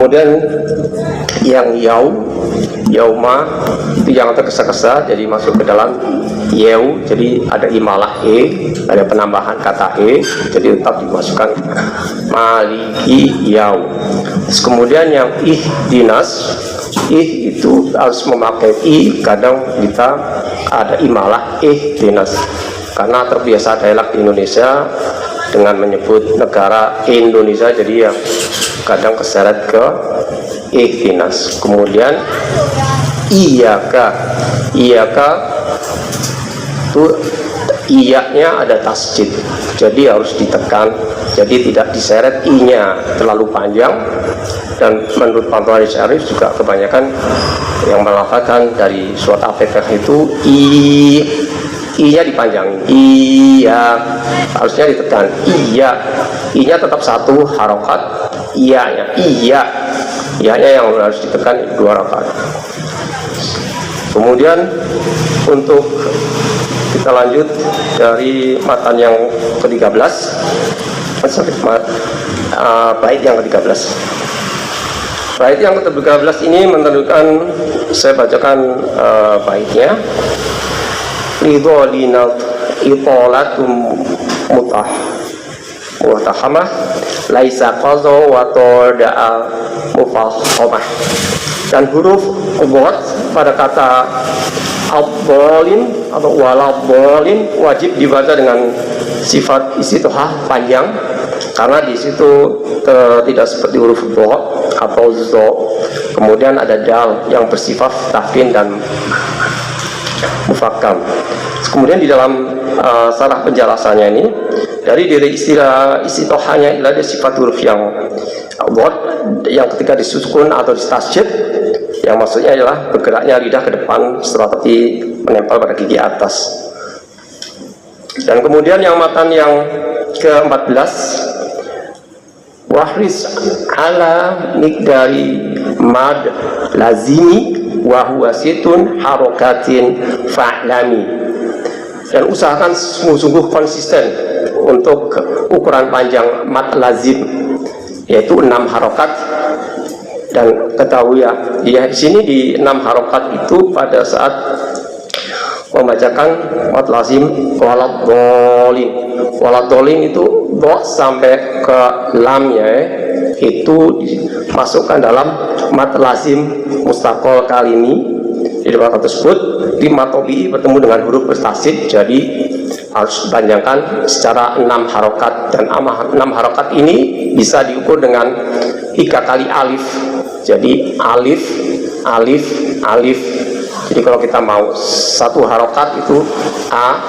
Kemudian yang yauma itu yang tergesa-gesa, jadi masuk ke dalam yau, jadi ada imalah ada penambahan kata jadi tetap dimasukkan maliki yau. Terus kemudian yang ihdinas, itu harus memakai kadang kita ada imalah ihdinas karena terbiasa dialek di Indonesia dengan menyebut negara Indonesia, jadi ya kadang keseret ke ihdinas. Kemudian iyaka itu iyanya ada tasjid, jadi harus ditekan, jadi tidak diseret i-nya terlalu panjang. Dan menurut pantauan Syarif juga kebanyakan yang melafalkan dari surat Al-Fatihah itu i-nya dipanjangin, iya, harusnya ditekan i-nya tetap satu harokat, iyanya yang harus ditekan 2 rakaat. Kemudian untuk kita lanjut dari matan yang ke-13 bait yang ke-13. Bait yang ke-13 ini menentukan, saya bacakan baitnya. Ridholinat itolatum mutahamah laisa qazo wa toda'a mufahhamah. Dan huruf qad pada kata abdolin atau waladolin wajib dibaca dengan sifat istitohah panjang, karena di situ tidak seperti huruf bo atau zo. Kemudian ada dal yang bersifat tafkin dan mufakkam. Kemudian di dalam sarah penjelasannya ini, dari diri istilah istitohahnya ada sifat huruf yang bo yang ketika disukun atau distasjid, yang maksudnya adalah bergeraknya lidah ke depan seperti menempel pada gigi atas. Dan kemudian yang matan yang ke-14, wahris ala mikdari mad lazimi wa huwa situn harokatin fa'lami. Dan usahakan sungguh-sungguh konsisten untuk ukuran panjang mad lazim, yaitu 6 harokat. Dan ketahui ya, di sini di 6 harokat itu pada saat membacakan mad lazim waladolin itu do sampai ke lamnya itu dimasukkan dalam mad lazim mustaqol kalimi. Di depan tersebut di matobi bertemu dengan huruf bertasid, jadi harus dipanjangkan secara 6 harokat. Dan 6 harokat ini bisa diukur dengan 3 kali alif. Jadi alif. Jadi kalau kita mau 1 harokat itu a,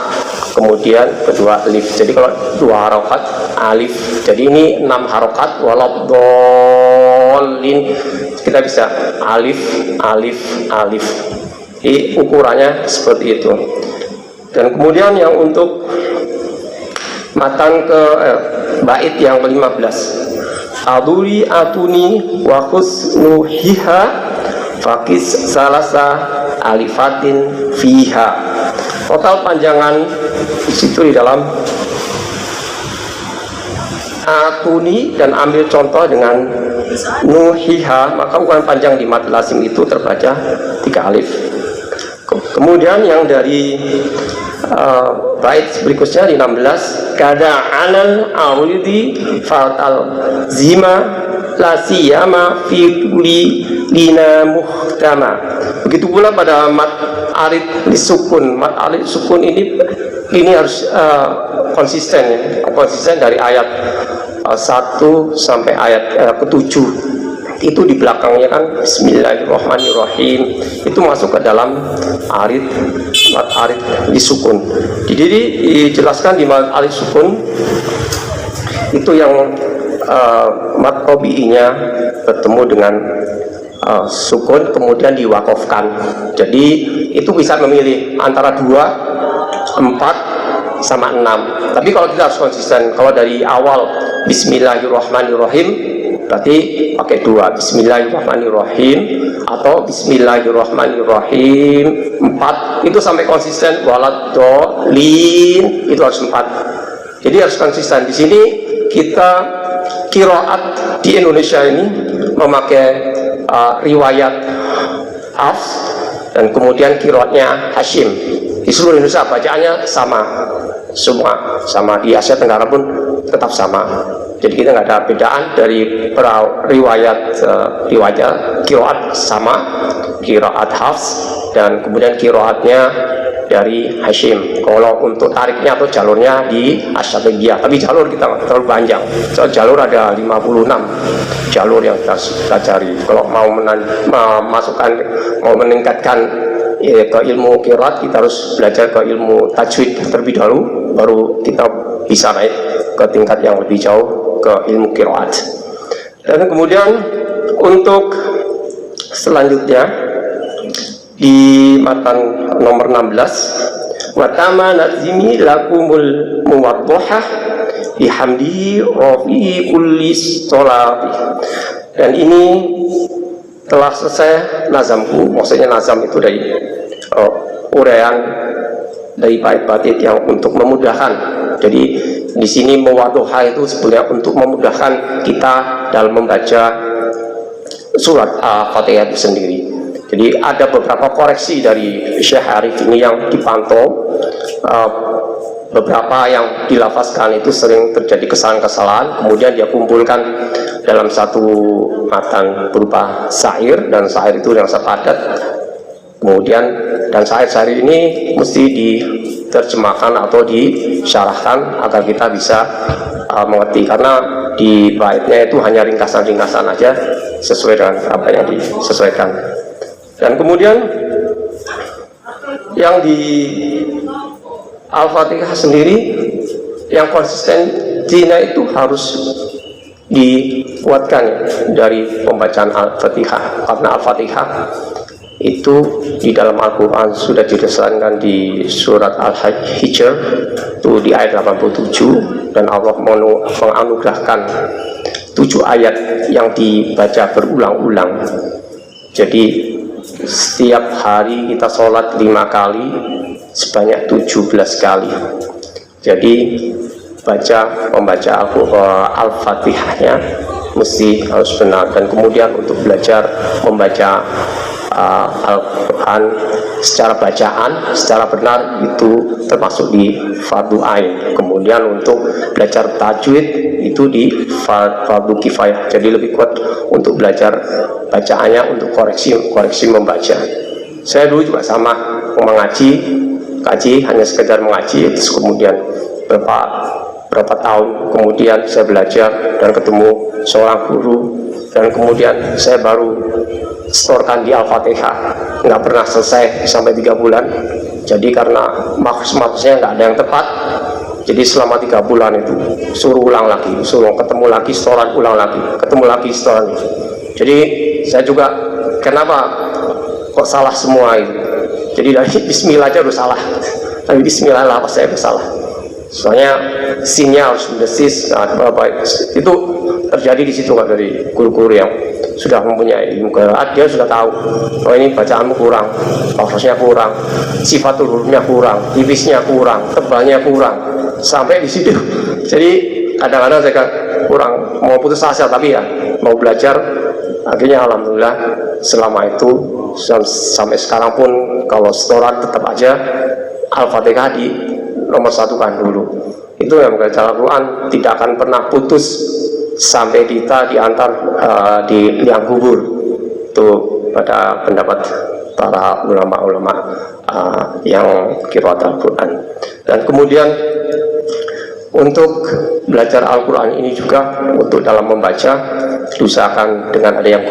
kemudian kedua alif. Jadi kalau 2 harokat alif. Jadi ini 6 harokat waladolin, kita bisa alif. Jadi ukurannya seperti itu. Dan kemudian yang untuk matan ke bait yang ke-15, aduri atuni wa khusnuhiha fakis salasa alifatin fiha. Total panjangan di situ di dalam atuni dan ambil contoh dengan nuhiha, maka ukuran panjang di mad lazim itu terbaca 3 alif. Kemudian yang dari bait berikutnya di 16, kada alal awlidi fatal zima la siyama fi tuli lina muhtama. Begitu pula pada mad arid lisukun. Mad arid sukun ini harus konsisten ya, konsisten dari ayat 1 sampai ayat ke-7. Itu di belakangnya kan bismillahirrahmanirrahim, itu masuk ke dalam arid, mad arid lisukun. Jadi dijelaskan di mad arid sukun itu yang mad tabi'inya bertemu dengan sukun kemudian diwakofkan. Jadi itu bisa memilih antara 2, 4 sama 6. Tapi kalau kita harus konsisten, kalau dari awal bismillahirrahmanirrahim berarti pakai 2, bismillahirrahmanirrahim atau bismillahirrahmanirrahim 4, itu sampai konsisten. Waladolin itu harus 4. Jadi harus konsisten. Di sini kita qiraat di Indonesia ini memakai riwayat Hafs dan kemudian qiraatnya Hashim. Di seluruh Indonesia bacaannya sama, semua sama. Di Asia Tenggara pun tetap sama. Jadi kita nggak ada bedaan dari riwayat qiraat sama, qiraat Hafs dan kemudian qiraatnya dari Hashim. Kalau untuk tariknya atau jalurnya di Asy'ariyah, tapi jalur kita nggak terlalu panjang. So, jalur ada 56 jalur yang kita cari. Kalau mau meningkatkan ke ilmu qiraat, kita harus belajar ke ilmu tajwid terlebih dahulu, baru kita bisa naik ke tingkat yang lebih jauh ke ilmu qiraat. Dan kemudian untuk selanjutnya di matan nomor 16, wa tama nazimi lakumul muwaddohah bihamdihi rafi kulli sholati. Dan ini telah selesai nazamku, maksudnya nazam itu dari uraian dari bait-bait yang untuk memudahkan. Jadi di sini muwaddohah itu sebenarnya untuk memudahkan kita dalam membaca surat Al-Fatihah itu sendiri. Jadi ada beberapa koreksi dari Syekh Arif ini yang dipantau. Beberapa yang dilafazkan itu sering terjadi kesalahan-kesalahan, kemudian dia kumpulkan dalam satu matan berupa syair, dan syair itu yang sepadat. Kemudian dan syair-syair ini mesti diterjemahkan atau disyarahkan agar kita bisa mengerti, karena di baitnya itu hanya ringkasan-ringkasan aja sesuai dengan apa yang disesuaikan. Dan kemudian yang di Al-Fatihah sendiri yang konsisten Cina itu harus dikuatkan dari pembacaan Al-Fatihah, karena Al-Fatihah itu di dalam Al-Quran sudah didesainkan di surat Al-Hijr itu di ayat 87, dan Allah menganugerahkan 7 ayat yang dibaca berulang-ulang. Jadi setiap hari kita sholat 5 kali sebanyak 17 kali. Jadi membaca Al-Fatihahnya mesti harus benar. Dan kemudian untuk belajar membaca Al-Quran secara bacaan secara benar itu termasuk di fardu ain. Kemudian untuk belajar tajwid itu di fardu kifayah. Jadi lebih kuat untuk belajar bacaannya, untuk koreksi membaca. Saya dulu juga sama, kaji hanya sekedar mengaji, terus kemudian berapa tahun kemudian saya belajar dan ketemu seorang guru, dan kemudian saya baru setorkan di Al-Fatihah, nggak pernah selesai sampai 3 bulan. Jadi karena maksudnya nggak ada yang tepat, jadi selama 3 bulan itu suruh ulang lagi, suruh ketemu lagi setoran, ulang lagi, ketemu lagi setoran. Jadi saya juga kenapa kok salah semua itu. Jadi dari Bismillah aja udah salah, tapi Bismillah lah pas saya udah salah. Soalnya sinnya harus mendesis, itu terjadi di situ kan, dari guru-guru yang sudah mempunyai ilmu qiraat. Dia sudah tahu, oh ini bacaanmu kurang, lafaznya kurang, sifatul hurufnya kurang, tipisnya kurang, tebalnya kurang, sampai di situ. Jadi kadang-kadang saya kurang mau putus asa, tapi ya mau belajar. Akhirnya alhamdulillah selama itu sampai sekarang pun kalau setoran tetap aja Al-Fatihah di nomor 1 kan dulu. Itu yang membaca Al-Quran tidak akan pernah putus sampai kita diantar di liang kubur. Itu pada pendapat para ulama-ulama yang qiraat Al-Quran. Dan kemudian untuk belajar Al-Quran ini juga untuk dalam membaca diusahakan dengan ada yang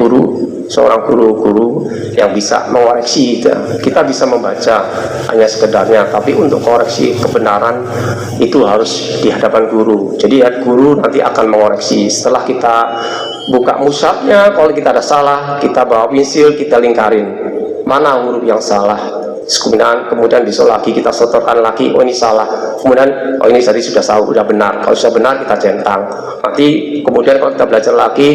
seorang guru yang bisa mengoreksi kita bisa membaca hanya sekedarnya, tapi untuk koreksi kebenaran itu harus di hadapan guru. Jadi guru nanti akan mengoreksi setelah kita buka mushafnya. Kalau kita ada salah, kita bawa pensil, kita lingkarin mana huruf yang salah. Kemudian besok lagi kita setorkan lagi, oh ini salah. Kemudian oh ini tadi sudah tahu, sudah benar. Kalau sudah benar kita centang. Nanti kemudian kalau kita belajar lagi,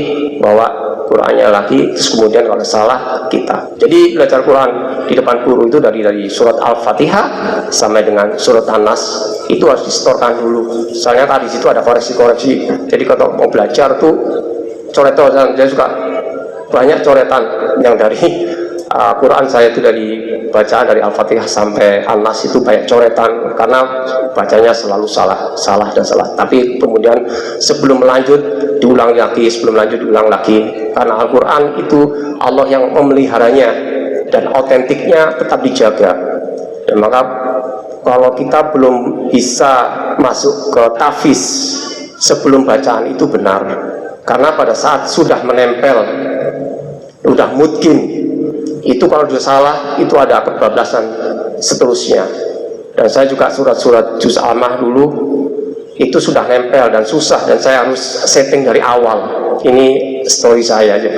bawa Qurannya lagi, terus kemudian kalau salah kita. Jadi belajar Quran di depan guru itu dari surat Al-Fatihah sampai dengan surat An-Nas itu harus disetorkan dulu. Soalnya tadi situ ada koreksi-koreksi. Jadi kalau mau belajar tuh coretan, saya suka banyak coretan yang dari Quran saya itu dari bacaan dari Al-Fatihah sampai An-Nas itu banyak coretan karena bacanya selalu salah dan salah. Tapi kemudian sebelum lanjut diulang lagi, karena Al-Quran itu Allah yang memeliharanya dan otentiknya tetap dijaga. Dan maka kalau kita belum bisa masuk ke tahfiz sebelum bacaan itu benar, karena pada saat sudah menempel, udah mungkin itu kalau sudah salah itu ada kebablasan seterusnya. Dan saya juga surat-surat juz amah dulu itu sudah nempel dan susah, dan saya harus setting dari awal. Ini story saya aja,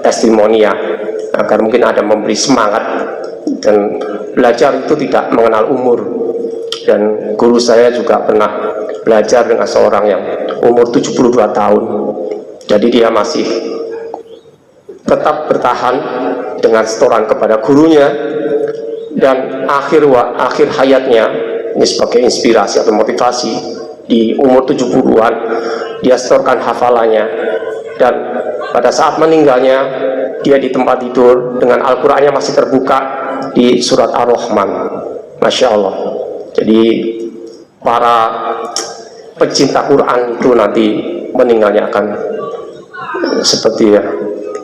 testimoni ya, agar mungkin ada memberi semangat. Dan belajar itu tidak mengenal umur, dan guru saya juga pernah belajar dengan seorang yang umur 72 tahun, jadi dia masih tetap bertahan dengan setoran kepada gurunya, dan akhir hayatnya ini sebagai inspirasi atau motivasi, di umur 70-an dia setorkan hafalannya, dan pada saat meninggalnya dia di tempat tidur dengan Al-Qur'annya masih terbuka di surat Ar-Rahman. Masya Allah. Jadi para pecinta Quran itu nanti meninggalnya akan seperti ya.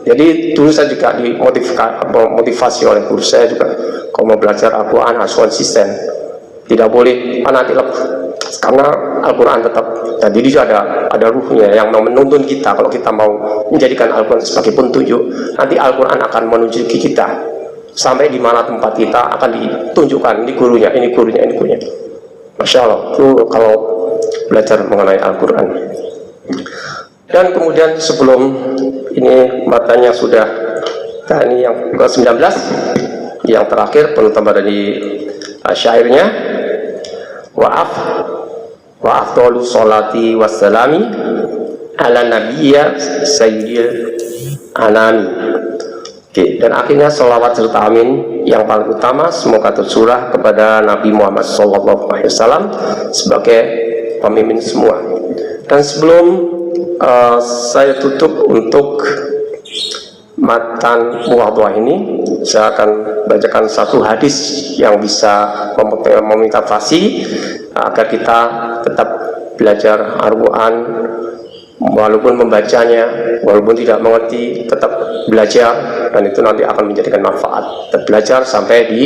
Jadi dulu saya juga dimotivasi oleh guru saya juga, kalau mau belajar Al-Quran harus konsisten, tidak boleh nanti karena Al-Quran tetap. Jadi dia ada ruhnya yang mau menuntun kita. Kalau kita mau menjadikan Al-Quran sebagai petunjuk, nanti Al-Quran akan menunjuki kita sampai di mana tempat kita akan ditunjukkan, ini gurunya. Masya Allah, itu kalau belajar mengenai Al-Quran. Dan kemudian sebelum ini matanya sudah, nah ini yang ke-19, yang terakhir penutup dari syairnya, wa afdalu sholati wassalami ala nabiyya sayyidil anami. Oke, dan akhirnya sholawat serta amin yang paling utama semoga tercurah kepada Nabi Muhammad SAW sebagai pemimpin semua. Dan sebelum saya tutup untuk matan muwadhah ini, saya akan bacakan satu hadis yang bisa memotivasi agar kita tetap belajar Al-Quran, walaupun membacanya, walaupun tidak mengerti, tetap belajar, dan itu nanti akan menjadikan manfaat. Tetap belajar sampai di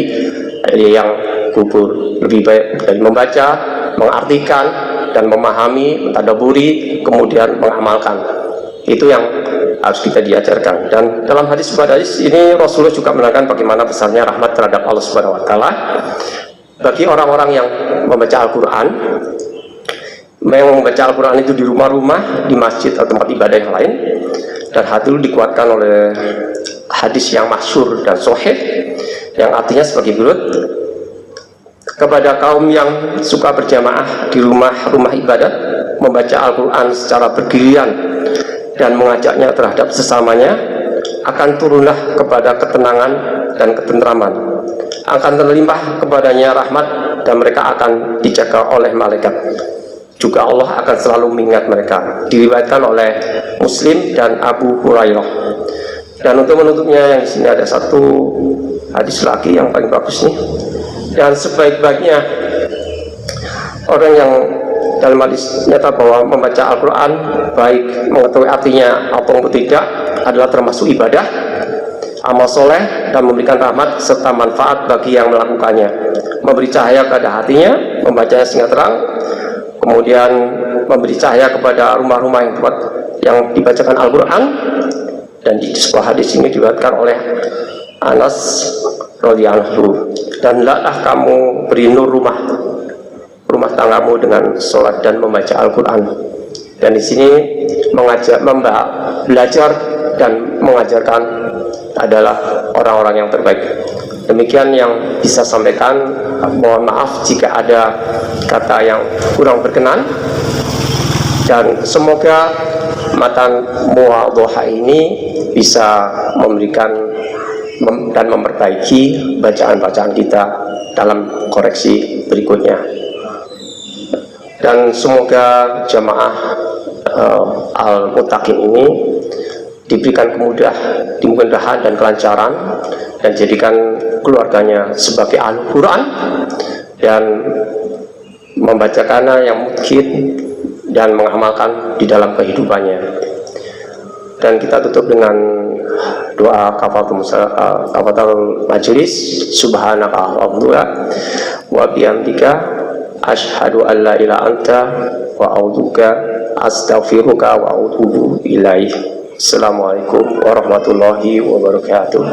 yang kubur. Lebih baik dari membaca, mengartikan dan memahami, mentadaburi, kemudian mengamalkan. Itu yang harus kita diajarkan. Dan dalam hadis ini Rasulullah juga menerangkan bagaimana besarnya rahmat terhadap Allah Subhanahu wa taala bagi orang-orang yang membaca Al-Qur'an. Memang membaca Al-Qur'an itu di rumah-rumah, di masjid atau tempat ibadah yang lain. Dan hadis dikuatkan oleh hadis yang masyhur dan sahih yang artinya sebagai berikut: kepada kaum yang suka berjamaah di rumah-rumah ibadat, membaca Al-Quran secara bergiliran dan mengajaknya terhadap sesamanya, akan turunlah kepada ketenangan dan ketentraman, akan terlimpah kepadanya rahmat, dan mereka akan dijaga oleh malaikat. Juga Allah akan selalu mengingat mereka. Diriwayatkan oleh Muslim dan Abu Hurairah. Dan untuk menutupnya, yang di sini ada satu hadis lagi yang paling bagus nih. Dan sebaik-baiknya orang yang dalam hadis nyata bahwa membaca Al-Quran, baik mengetahui artinya ataupun tidak, adalah termasuk ibadah, amal soleh, dan memberikan rahmat serta manfaat bagi yang melakukannya. Memberi cahaya pada hatinya, membacanya sehingga terang, kemudian memberi cahaya kepada rumah-rumah yang dibacakan Al-Quran. Dan di sebuah hadis ini diriwayatkan oleh Anas radhiyallahu, dan hendaklah kamu beri nur rumah tanggamu dengan sholat dan membaca Al-Quran. Dan di sini belajar dan mengajarkan adalah orang-orang yang terbaik. Demikian yang bisa sampaikan. Mohon maaf jika ada kata yang kurang berkenan, dan semoga matan muwadhah ini bisa memberikan dan memperbaiki bacaan-bacaan kita dalam koreksi berikutnya. Dan semoga jamaah Al-Muttaqin ini diberikan kemudahan dan kelancaran, dan jadikan keluarganya sebagai Al-Quran dan membacakannya yang mungkin dan mengamalkan di dalam kehidupannya. Dan kita tutup dengan doa kafaratul majlis. Subhanaka Allahumma wa bihamdika asyhadu an la ilaha anta wa a'udzuka astaghfiruka wa atubu ilaik. Assalamualaikum warahmatullahi wabarakatuh.